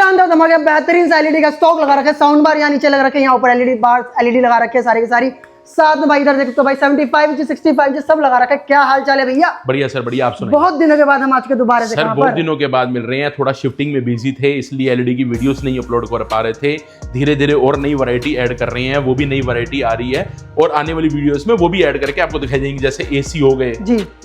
शानदार धमाके बेहतरीन सा एलईडी का स्टॉक लगा रखा है। साउंड बार यहाँ नीचे लगा रखे हैं, यहाँ ऊपर एलईडी बार एलईडी लगा रखे हैं सारी की सारी। साथ में भाई इधर देखो तो भाई 75 इंच 65 इंच सब लगा रखा है। क्या हाल चाल है भैया? बढ़िया सर बढ़िया। आप सुनाइए। बहुत दिनों के बाद हम आज के दोबारा से सर बहुत दिनों के बाद मिल रहे हैं। थोड़ा शिफ्टिंग में बिजी थे इसलिए एलईडी की वीडियोस नहीं अपलोड कर पा रहे थे। धीरे धीरे और नई वैरायटी ऐड कर रहे हैं, वो भी नई वैरायटी आ रही है और आने वाली वीडियोस में वो भी ऐड करके आपको दिखाई देंगे। जैसे एसी हो गए,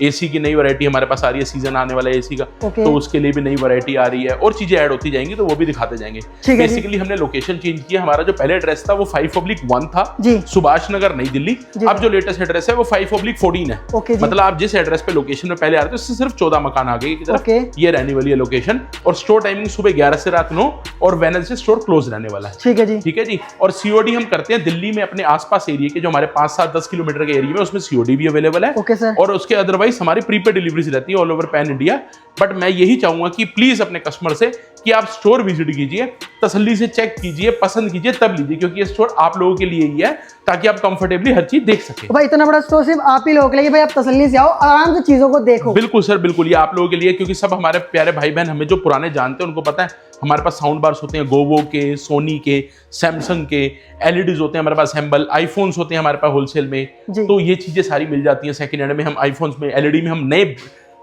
एसी की नई वैरायटी हमारे पास आ रही है, सीजन आने वाला है एसी का, तो उसके लिए भी नई वैरायटी आ रही है और चीजें ऐड होती जाएंगी, तो वो भी दिखाते जाएंगे। बेसिकली हमने लोकेशन चेंज किया। हमारा जो पहले एड्रेस था वो 5/1 था, सुभाष नगर नई दिल्ली। अब जो लेटेस्ट एड्रेस है वो 5/14 है। मतलब आप जिस एड्रेस पे लोकेशन में पहले आ रहे थे उससे सिर्फ 14 मकान आगे की तरफ ये रहने वाली है लोकेशन। और स्टोर टाइमिंग सुबह 11 से रात 9 और वेडनेसडे स्टोर क्लोज रहने वाला है। ठीक है जी, ठीक है जी। और सीओडी हम करते हैं दिल्ली में अपने आसपास एरिया के जो हमारे 5-7-10 किलोमीटर के एरिया में, उसमें सीओडी भी अवेलेबल है। और उसके अदरवाइज हमारी प्रीपेड डिलीवरी रहती है all over pan India. But मैं यही चाहूंगा कि प्लीज अपने कस्टमर से कि आप स्टोर विजिट कीजिए, तसल्ली से चेक कीजिए, पसंद कीजिए तब लीजिए, क्योंकि ये स्टोर आप लोगों के लिए ही है ताकि आप कंफर्टेबली हर चीज देख सके। भाई इतना बड़ा स्टोर सिर्फ आप ही लोगों के लिए, भाई आप तसल्ली से आओ, आराम से चीजों को देखो। बिल्कुल सर बिल्कुल, ये आप लोगों के लिए, क्योंकि सब हमारे प्यारे भाई बहन हमें जो पुराने जानते हैं उनको पता है हमारे पास साउंड बार्स होते हैं गोवो के, सोनी के, सैमसंग के, एलईडीज होते हैं हमारे पास, हैम्बल आईफोन्स होते हैं हमारे पास होलसेल में। तो ये चीजें सारी मिल जाती हैं। सेकंड हैंड में हम आईफोन्स में, एलईडी में हम नए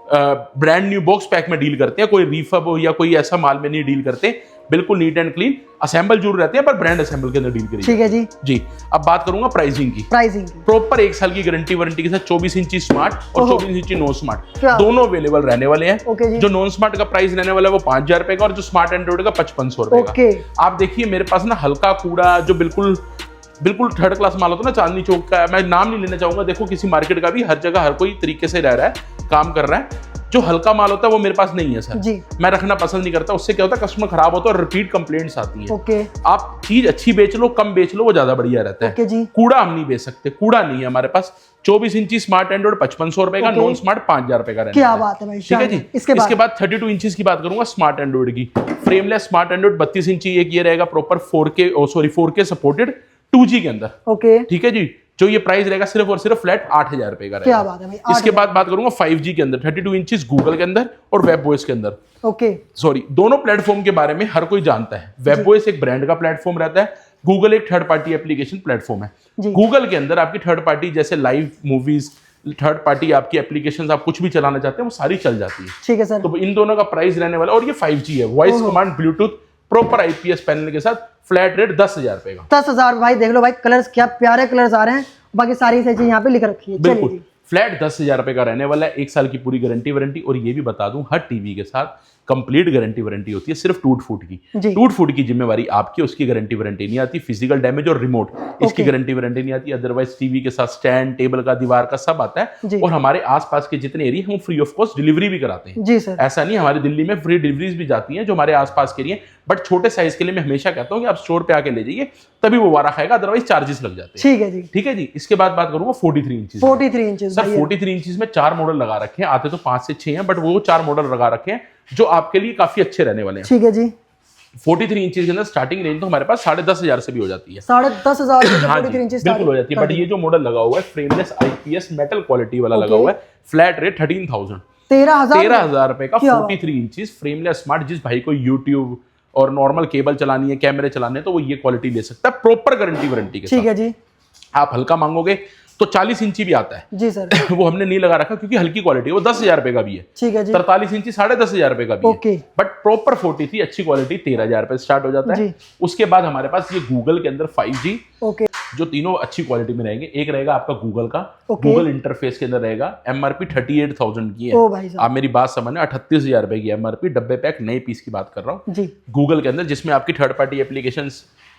ब्रांड न्यू बॉक्स पैक में डील करते हैं। कोई रिफब हो या कोई ऐसा माल में नहीं डील करते, बिल्कुल नीट एंड क्लीन। असेंबल जरूर रहते हैं पर ब्रांड असेंबल के अंदर डील करिए। ठीक है जी जी। अब बात करूंगा प्राइसिंग की। प्रॉपर 1 साल की गारंटी वारंटी के साथ 24 इंची स्मार्ट और 24 इंची नॉन स्मार्ट दोनों अवेलेबल रहने वाले हैं। जो नॉन स्मार्ट का प्राइस रहने वाला है वो 5,000 रुपए का और जो स्मार्ट एंड्रॉइड का 5500 रुपए का। आप देखिए मेरे पास ना हल्का कूड़ा जो बिल्कुल थर्ड क्लास माल होता है ना, चांदनी चौक का, मैं नाम नहीं लेना चाहूंगा, देखो किसी मार्केट का भी, हर जगह हर कोई तरीके से रह रहा है, काम कर रहा है। जो हल्का माल होता है वो मेरे पास नहीं है सर जी। मैं रखना पसंद नहीं करता, उससे क्या होता है कस्टमर खराब होता है और रिपीट कंप्लेंट्स आती है। आप चीज अच्छी बेच लो, कम बेच लो, वो ज्यादा बढ़िया रहता है। कूड़ा हम नहीं बेच सकते, कूड़ा नहीं है हमारे पास। 24 इंची स्मार्ट एंड्रॉइड 5500 रुपए का, नॉन स्मार्ट 5,000 रुपए का। क्या बात है भाई, ठीक है जी। इसके बाद 32 इंचेस की बात करूंगा स्मार्ट एंड्रॉइड की। फ्रेमलेस स्मार्ट एंड्रॉइड 32 इंची एक ये रहेगा प्रॉपर 4K सपोर्टेड 2G के अंदर। ठीक है जी। जो ये प्राइस रहेगा सिर्फ और सिर्फ फ्लैट 8,000 रुपए का रहेगा। क्या बात है भाई। इसके बाद बात करूंगा 5G के अंदर 32 इंचेस गूगल के अंदर और वेब वॉइस के अंदर। दोनों प्लेटफॉर्म के बारे में हर कोई जानता है। वेब वॉइस एक ब्रांड का प्लेटफॉर्म रहता है, गूगल एक थर्ड पार्टी एप्लीकेशन प्लेटफॉर्म है। गूगल के अंदर आपकी थर्ड पार्टी जैसे लाइव मूवीज, थर्ड पार्टी आपकी एप्लीकेशन आप कुछ भी चलाना चाहते हैं वो सारी चल जाती है। ठीक है सर। तो इन दोनों का प्राइस रहने वाला, और ये 5G है, voice command Bluetooth proper IPS panel के साथ, फ्लैट रेट 10,000 रुपए का। 10,000 भाई देख लो भाई, कलर्स क्या प्यारे कलर्स आ रहे हैं, बाकी सारी चीजें यहाँ पे लिख रखी है। बिल्कुल फ्लैट 10,000 रुपए का रहने वाला है। 1 साल की पूरी गारंटी वारंटी। और ये भी बता दूं हर टीवी के साथ कंप्लीट गारंटी वारंटी होती है, सिर्फ टूट फूट की। टूट फूट की जिम्मेवारी आपकी, उसकी गारंटी वारंटी नहीं आती। फिजिकल डैमेज और रिमोट इसकी गारंटी वारंटी नहीं आती। अदरवाइज टीवी के साथ स्टैंड, टेबल का, दीवार का सब आता है। और हमारे आसपास के जितने एरिया हम फ्री ऑफ कॉस्ट डिलीवरी भी कराते हैं जी सर। ऐसा नहीं, हमारे दिल्ली में फ्री डिलीवरीज भी जाती हैं जो हमारे आसपास के एरिया। बट छोटे साइज के लिए मैं हमेशा कहता हूँ कि आप स्टोर पे आके ले जाइए, तभी वो वारा खाएगा, अदरवाइज चार्जेस लग जाते हैं। ठीक है जी, ठीक है जी। इसके बाद बात करूंगा 43 इंचेस। 43 इंचेस सर, 43 इंचेस में 4 मॉडल लगा रखे हैं। आते तो 5 से 6 हैं, बट वो 4 मॉडल लगा रखे हैं जो आपके लिए काफी अच्छे रहने वाले हैं। ठीक है जी। 43 इंचेस के अंदर स्टार्टिंग रेंज तो हमारे पास 10,500 से भी हो जाती है। 10,500 बिल्कुल हो जाती है। बट ये जो मॉडल लगा हुआ है फ्रेमलेस IPS मेटल क्वालिटी वाला लगा हुआ है, फ्लैट रेट 13,000 रुपए का। 43 इंचेस फ्रेमलेस स्मार्ट। जिस भाई को यूट्यूब और नॉर्मल केबल चलानी है, कैमरे चलाने हैं, तो वो ये क्वालिटी ले सकता है प्रॉपर गारंटी वारंटी के साथ। ठीक है जी। आप हल्का मांगोगे तो 40 इंची भी आता है जी सर। वो हमने नहीं लगा रखा क्योंकि हल्की क्वालिटी है, वो 10,000 रुपए का भी है। ठीक है जी। 43 इंची 10,500 रुपए का भी है। बट प्रॉपर 43 अच्छी क्वालिटी 13,000 रुपए स्टार्ट हो जाता है। उसके बाद हमारे पास ये गूगल के अंदर 5G, जो तीनों अच्छी क्वालिटी में रहेंगे। एक रहेगा आपका गूगल का, गूगल इंटरफेस के अंदर रहेगा। MRP 38,000 की है। आप मेरी बात समझना, 38,000 रुपए की MRP, डब्बे पैक नए पीस की बात कर रहा हूँ गूगल के अंदर, जिसमें आपकी थर्ड पार्टी एप्लीकेशन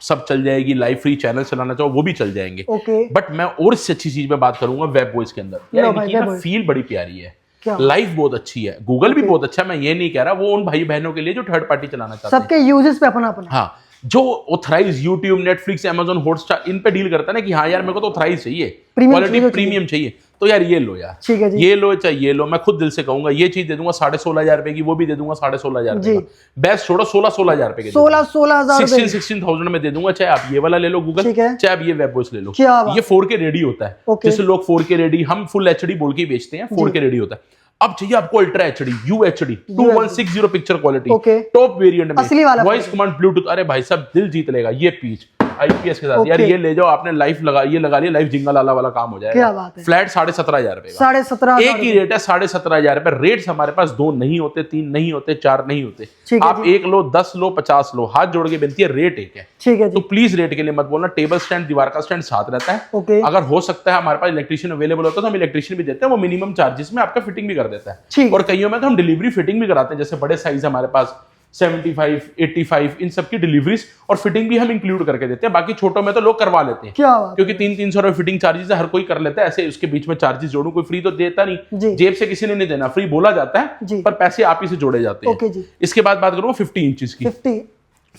सब चल जाएगी। लाइव फ्री चैनल चलाना चाहो वो भी चल जाएंगे। बट मैं और इससे अच्छी चीज में बात करूंगा वेब वॉइस के अंदर। फील बड़ी प्यारी है, लाइफ बहुत अच्छी है। गूगल भी बहुत अच्छा, मैं ये नहीं कह रहा, वो उन भाई बहनों के लिए जो थर्ड पार्टी चलाना चाहते हैं, सबके यूजेस पे अपना अपना। हाँ, जो authorise YouTube, Netflix, Amazon Hotstar इन पे डील करता है ना कि हाँ यार मेरे को तो ऑथराइज चाहिए, क्वालिटी प्रीमियम चाहिए, तो यार ये लो यार, ठीक है जी, ये लो चाहे ये लो। मैं खुद दिल से कहूंगा ये चीज दे दूंगा 16,500 रुपए की, वो भी दे दूंगा 16,500 रुपए का। बेस्ट छोड़ो 16,000 रुपए के, 16,000 में दे दूंगा। चाहे आप ये वाला ले लो गूगल, चाहे आप ये वेब वॉइस ले लो। ये 4K रेडी होता है। जैसे लोग 4K रेडी, हम फुल HD बोल के बेचते हैं, 4K रेडी होता है। अब चाहिए आपको ultra HD UHD 2160 picture quality, Okay. Top variant में, असली वाला वॉइस कमांड ब्लूटूथ। अरे भाई साहब दिल जीत लेगा ये पीच IPS के साथ। यार ये ले जाओ, आपने लाइफ लगा लिया, लाइफ जिंगा लाला वाला काम हो जाएगा। क्या बात है। फ्लैट 17,500 रुपए का, 17,500 एक ही रेट है 17,500 रुपए। रेट्स हमारे पास 2 नहीं होते, 3 नहीं होते, 4 नहीं होते। ठीक है आप 1 लो, 10 लो, 50 लो, हाथ जोड़ के विनती है, रेट एक है। ठीक है तो जी। प्लीज रेट के लिए मत बोलना। टेबल स्टैंड, दीवार का स्टैंड साथ रहता है। ओके। अगर हो सकता है हमारे पास इलेक्ट्रिशियन अवेलेबल होता है तो हम इलेक्ट्रिशियन भी देते हैं, वो मिनिमम चार्जेस में आपका फिटिंग भी कर देता है। ठीक। और कईयों में तो हम डिलीवरी फिटिंग भी कराते हैं, जैसे बड़े साइज हमारे पास 75, 85, इन सब की डिलीवरीज और फिटिंग भी हम इंक्लूड करके देते हैं। बाकी छोटों में तो लोग करवा लेते हैं, क्या बात। क्योंकि 300-300 रुपए फिटिंग चार्जेस है, हर कोई कर लेता है। ऐसे उसके बीच में चार्जेस जोड़ू, कोई फ्री तो देता जी। नहीं, जेब से किसी ने नहीं देना, फ्री बोला जाता जी। है पर पैसे आप ही से जोड़े जाते हैं। ओके जी। इसके बाद बात करूंगा 50 इंचेस की।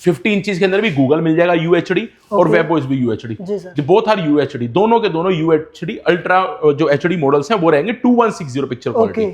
50 इंचेस के अंदर भी गूगल मिल जाएगा UHD और वेबओएस भी UHD। जी सर। बोथ आर UHD, दोनों के दोनों UHD अल्ट्रा जो HD मॉडल्स हैं वो रहेंगे 2160 picture quality.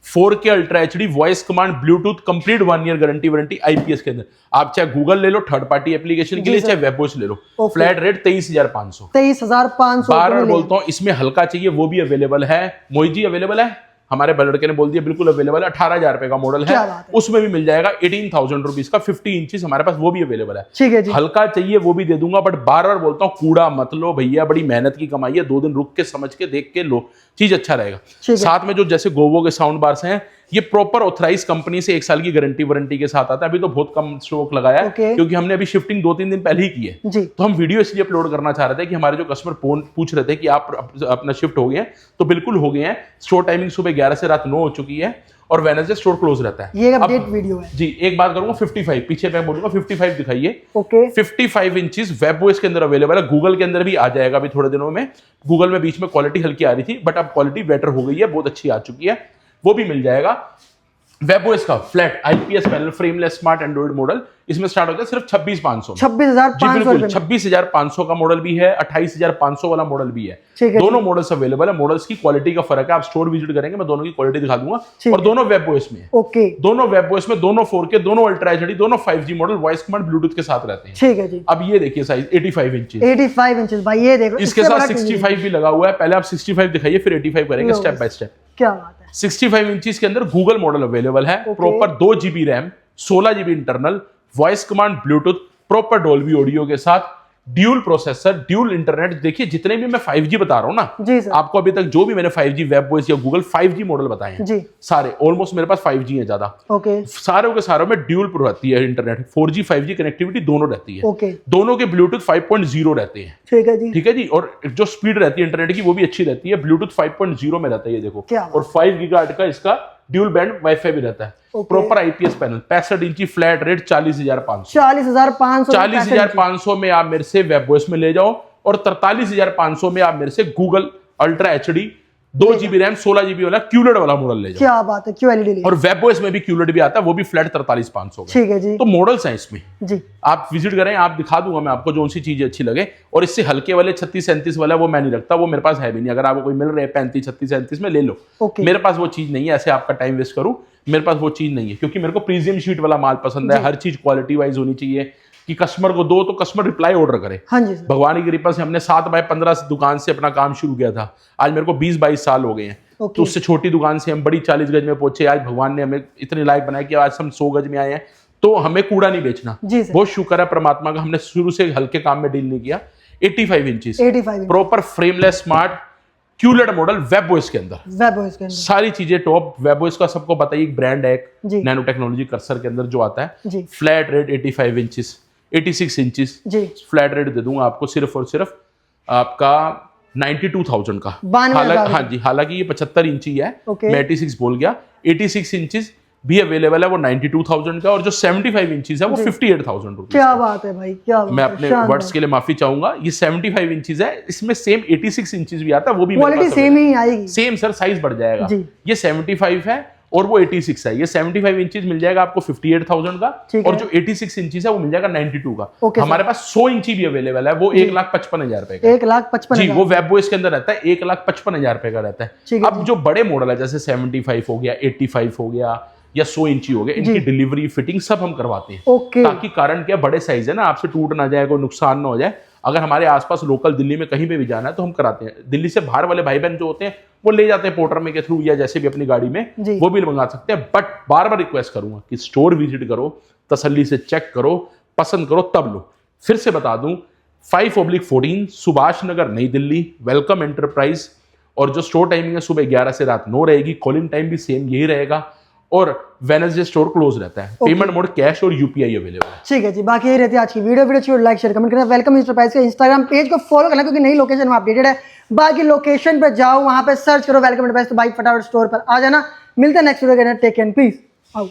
4K ultra HD, voice command, bluetooth, complete 1 year guarantee warranty IPS के अंदर। आप चाहे गूगल ले लो थर्ड पार्टी एप्लीकेशन के लिए, चाहे वेबओएस ले लो। Flat rate 23,500। 23,500 बार बार बोलता हूँ, इसमें हल्का चाहिए वो भी अवेलेबल है। मोहित जी अवेलेबल है, हमारे लड़के ने बोल दिया बिल्कुल अवेलेबल है। 18,000 रुपए का मॉडल है, उसमें भी मिल जाएगा 18,000 रुपीज का 50 इंचेस हमारे पास, वो भी अवेलेबल है। ठीक है जी। हल्का चाहिए वो भी दे दूंगा, बट बार बार बोलता हूँ कूड़ा मत लो भैया, बड़ी मेहनत की कमाई है, 2 दिन रुक के समझ के देख के लो, चीज अच्छा रहेगा। साथ में जो जैसे गोवो के साउंड बार्स हैं, ये प्रॉपर ऑथराइज कंपनी से 1 साल की गारंटी वारंटी के साथ आता है। अभी तो बहुत कम स्टॉक लगाया है, क्योंकि हमने अभी शिफ्टिंग 2-3 दिन पहले ही की है जी। तो हम वीडियो इसलिए अपलोड करना चाह रहे थे कि हमारे जो कस्टमर पूछ रहे थे कि आप अपना शिफ्ट हो गए हैं, तो बिल्कुल हो गए हैं। स्टोर टाइमिंग सुबह 11 से रात 9 हो चुकी है और वेडनेसडे स्टोर क्लोज रहता है। ये अपडेट वीडियो है जी। एक बात करूंगा 55, पीछे मैं बोलूंगा 55 दिखाइए। ओके। 55 इंचेस वेबओएस के अंदर अवेलेबल है, गूगल के अंदर भी आ जाएगा अभी थोड़े दिनों में। गूगल में बीच में क्वालिटी हल्की आ रही थी, बट अब क्वालिटी बेटर हो गई है, बहुत अच्छी आ चुकी है, वो भी मिल जाएगा। वेबओएस का flat IPS panel frameless smart Android model, इसमें स्टार्ट होता है सिर्फ 26,500 26,500 26,500 का मॉडल भी है, 28,500 वाला मॉडल भी है। ठीक है। दोनों मॉडल्स अवेलेबल है। मॉडल्स की क्वालिटी का फर्क है, आप स्टोर विजिट करेंगे मैं दोनों की क्वालिटी दिखा दूंगा। और दोनों वेबओएस में है। ओके। दोनों वेबओएस में, दोनों 4K, दोनों अल्ट्रा HD, दोनों 5G model, voice command Bluetooth के साथ रहते हैं। ठीक है जी। अब ये देखिए साइज 85 इंचेस। 85 इंचेस भाई, ये देखो इसके साथ 65 भी लगा हुआ है। पहले आप 65 दिखाइए, फिर 85 करेंगे स्टेप बाय स्टेप। क्या बात है। 65 इंचेस के अंदर गूगल मॉडल अवेलेबल है, proper 2 GB RAM, 16 GB internal, voice command, Bluetooth, proper Dolby audio के साथ, ड्यूल प्रोसेसर, ड्यूल इंटरनेट। देखिए जितने भी मैं 5G बता रहा हूं ना जी सर, आपको, अभी तक जो भी मैंने 5G वेबओएस या गूगल 5G मॉडल बताए हैं जी, सारे ऑलमोस्ट मेरे पास 5G है ज्यादा। ओके। सारों के सारों में ड्यूल प्रो रहती है इंटरनेट, 4G 5G कनेक्टिविटी दोनों रहती है। ओके। दोनों के ब्लूटूथ 5.0 रहते हैं। ठीक है जी। ठीक है जी। और जो स्पीड रहती है इंटरनेट की वो भी अच्छी रहती है। ब्लूटूथ 5.0 में रहता है, ये देखो। और 5 गीगाहर्ट्ज का इसका ड्यूल बैंड वाईफाई भी रहता है। प्रॉपर IPS पैनल, 65 इंची, फ्लैट रेट 40,500। 40,500 में आप मेरे से वेबओएस में ले जाओ, और 43,500 में आप मेरे से Google ultra HD 2 GB RAM 16 GB वाला QLED वाला मॉडल ले जाओ। क्या बात है, QLED। और वेबओएस में भी QLED भी आता है, वो भी फ्लैट 43,500 का। ठीक है जी। तो मॉडल्स हैं इसमें जी, आप विजिट करें, आप दिखा दूंगा मैं आपको जो सी चीजें अच्छी लगे। और इससे हल्के वाले 36-37 वाला वो मैं नहीं रखता, वो मेरे पास है भी नहीं। अगर आपको कोई मिल रहे हैं 35, 36, 37 में ले लो। मेरे पास वो चीज नहीं है, ऐसे आपका टाइम वेस्ट करूं, मेरे पास वो चीज नहीं है, क्योंकि मेरे को प्रीमियम शीट वाला माल पसंद है। हर चीज क्वालिटी वाइज होनी चाहिए कि कस्टमर को दो तो कस्टमर रिप्लाई ऑर्डर करे। हाँ जी। भगवान की कृपा से हमने 7x15 से दुकान से अपना काम शुरू किया था, आज मेरे को 20-22 साल हो गए हैं। तो उससे छोटी दुकान से हम बड़ी 40 गज में पहुंचे, आज भगवान ने हमें इतने लायक बनाया कि आज हम 100 गज में आए हैं। तो हमें कूड़ा नहीं बेचना, बहुत शुक्र है परमात्मा का, हमने शुरू से हल्के काम में डील नहीं किया। 85 inches proper frameless smart QLED model webOS के अंदर, सारी चीजें टॉप। वेबओएस का सबको बताइए एक ब्रांड है, नैनो टेक्नोलॉजी कर्सर के अंदर जो आता है। Flat rate 85 inches, 86 inches flat rate दे दूंगा आपको, सिर्फ और सिर्फ आपका 92,000 का। हाँ जी, हालांकि ये 75 इंची है, मैं 86 बोल गया। 86 इंचेस भी अवेलेबल है, वो 92,000 का। और जो 75 इंचेस है वो 58,000 रुपीज। क्या बात है भाई, क्या बात। मैं अपने वर्ड्स के लिए माफी चाहूंगा। ये 75 इंचेस है, इसमें सेम 86 इंचेस भी आता है, वो भी क्वालिटी सेम ही आएगी। सेम सर, साइज बढ़ जाएगा। ये 75 है और वो 86 है। ये 75 इंचेस मिल जाएगा आपको 58,000 का, और जो 86 इंचेस है वो मिल जाएगा 92 का। हमारे पास 100 इंची भी अवेलेबल है, वो 1,55,000 रुपए का। 1,55,000 जी, वो वेबओएस के अंदर रहता है, 1,55,000 रुपए का रहता है। अब जो बड़े मॉडल है जैसे 75 हो गया, 85 हो गया या 100 इंची हो गया, इनकी डिलीवरी फिटिंग सब हम करवाते हैं। ताकि कारण क्या, बड़े साइज है ना, आपसे टूट ना जाए, कोई नुकसान ना हो जाए। अगर हमारे आसपास लोकल दिल्ली में कहीं पे भी जाना है तो हम कराते हैं। दिल्ली से बाहर वाले भाई बहन जो होते हैं वो ले जाते हैं पोर्टर के थ्रू या जैसे भी अपनी गाड़ी में, जी। वो भी मंगा सकते हैं। बट बार बार रिक्वेस्ट करूंगा कि स्टोर विजिट करो, तसल्ली से चेक करो, पसंद करो तब लो। फिर से बता दूं, 5/14 सुभाष नगर नई दिल्ली, वेलकम एंटरप्राइज। और जो स्टोर टाइमिंग है सुबह 11 से रात 9 रहेगी, कॉलिंग टाइम भी सेम यही रहेगा, और वेडनेसडे स्टोर क्लोज रहता है। पेमेंट मोड कैश और यूपीआई अवेलेबल है। ठीक है जी, बाकी यही रहती है आज की वीडियो अच्छी लाइक शेयर कमेंट करना। वेलकम एंटरप्राइज के इंस्टाग्राम पेज को फॉलो करना क्योंकि नई लोकेशन में अपडेटेड है। बाकी लोकेशन पे जाओ, वहां पे सर्च करो वेलकम एंटरप्राइज, तो भाई फटाफट स्टोर पर आ जाना। मिलते हैं नेक्स्ट वीडियो के, टेक केयर, पीस।